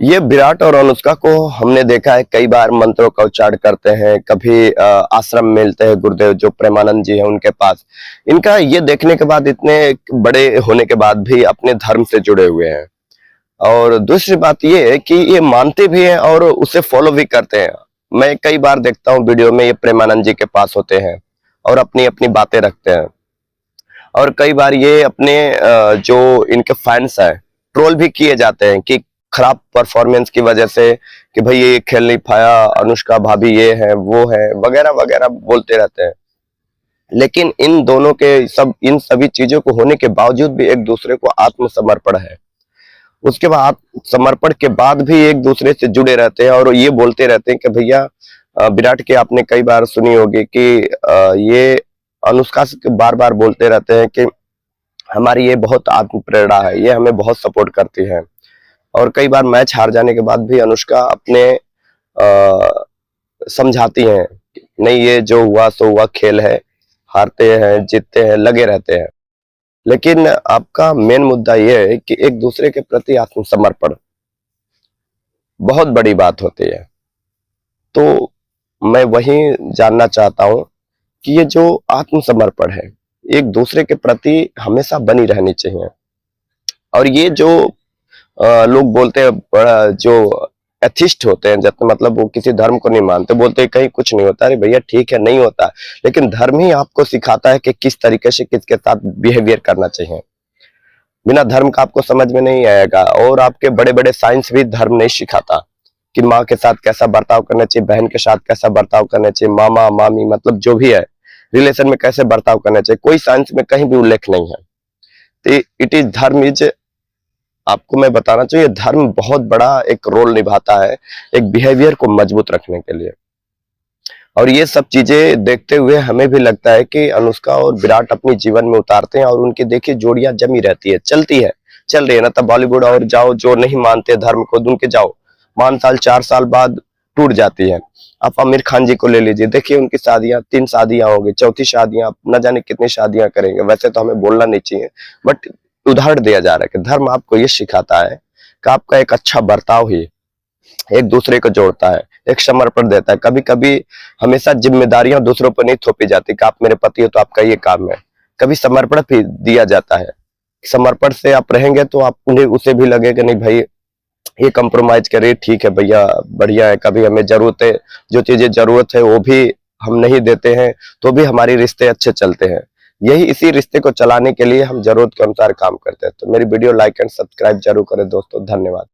ये विराट और अनुष्का को हमने देखा है कई बार मंत्रों का उच्चारण करते हैं, कभी आश्रम मिलते हैं गुरुदेव जो प्रेमानंद जी हैं उनके पास। इनका ये देखने के बाद इतने बड़े होने के बाद भी अपने धर्म से जुड़े हुए हैं। और दूसरी बात ये है कि ये मानते भी हैं और उसे फॉलो भी करते हैं। मैं कई बार देखता हूँ वीडियो में ये प्रेमानंद जी के पास होते हैं और अपनी अपनी बातें रखते हैं। और कई बार ये अपने जो इनके फैंस हैं ट्रोल भी किए जाते हैं कि खराब परफॉर्मेंस की वजह से कि भाई ये खेल नहीं पाया, अनुष्का भाभी ये है वो है वगैरह वगैरह बोलते रहते हैं। लेकिन इन सभी चीजों को होने के बावजूद भी एक दूसरे को आत्मसमर्पण है। उसके बाद समर्पण के बाद भी एक दूसरे से जुड़े रहते हैं और ये बोलते रहते हैं कि भैया विराट की आपने कई बार सुनी होगी कि ये अनुष्का से बार बार बोलते रहते हैं कि हमारी ये बहुत आत्म प्रेरणा है, ये हमें बहुत सपोर्ट करती है। और कई बार मैच हार जाने के बाद भी अनुष्का अपने समझाती हैं नहीं ये जो हुआ सो हुआ खेल है, हारते हैं जीतते हैं लगे रहते हैं। लेकिन आपका मेन मुद्दा ये है कि एक दूसरे के प्रति आत्मसमर्पण बहुत बड़ी बात होती है। तो मैं वही जानना चाहता हूँ कि ये जो आत्मसमर्पण है एक दूसरे के प्रति हमेशा बनी रहनी चाहिए। और ये जो लोग बोलते हैं बड़ा जो एथिस्ट होते हैं जब मतलब वो किसी धर्म को नहीं मानते, बोलते हैं कहीं कुछ नहीं होता। अरे भैया ठीक है नहीं होता, लेकिन धर्म ही आपको सिखाता है कि किस तरीके से किसके साथ बिहेवियर करना चाहिए। बिना धर्म का आपको समझ में नहीं आएगा। और आपके बड़े बड़े साइंस भी धर्म नहीं सिखाता कि माँ के साथ कैसा बर्ताव करना चाहिए, बहन के साथ कैसा बर्ताव करना चाहिए, मामा मामी मतलब जो भी है रिलेशन में कैसे बर्ताव करना चाहिए, कोई साइंस में कहीं भी उल्लेख नहीं है। तो इट इज धर्म इज, आपको मैं बताना चाहिए धर्म बहुत बड़ा एक रोल निभाता है एक बिहेवियर को मजबूत रखने के लिए। और ये सब चीजें देखते हुए हमें भी लगता है कि अनुष्का और विराट अपनी जीवन में उतारते हैं और उनकी देखिए जोड़ियां जमी रहती है, चलती है, चल रही है ना। तब बॉलीवुड और जाओ जो नहीं मानते धर्म को उनके जाओ 5 साल 4 साल बाद टूट जाती है। आप आमिर खान जी को ले लीजिए, देखिए उनकी शादियां 3 शादियां हो गई, चौथी शादियां न जाने कितनी शादियां करेंगे। वैसे तो हमें बोलना नहीं चाहिए बट उदाहरण दिया जा रहा है कि धर्म आपको ये सिखाता है कि आपका एक अच्छा बर्ताव ही एक दूसरे को जोड़ता है, एक समर्पण देता है। कभी कभी हमेशा जिम्मेदारियां दूसरों पर नहीं थोपी जाती कि आप मेरे पति हो तो आपका ये काम है। कभी समर्पण भी दिया जाता है। समर्पण से आप रहेंगे तो आप उन्हें उसे भी लगेगा नहीं भाई ये कंप्रोमाइज करे, ठीक है भैया बढ़िया है। कभी हमें जरूरत है, जो चीजें जरूरत है वो भी हम नहीं देते हैं तो भी हमारे रिश्ते अच्छे चलते हैं। यही इसी रिश्ते को चलाने के लिए हम जरूरत के अनुसार काम करते हैं। तो मेरी वीडियो लाइक एंड सब्सक्राइब जरूर करें दोस्तों। धन्यवाद।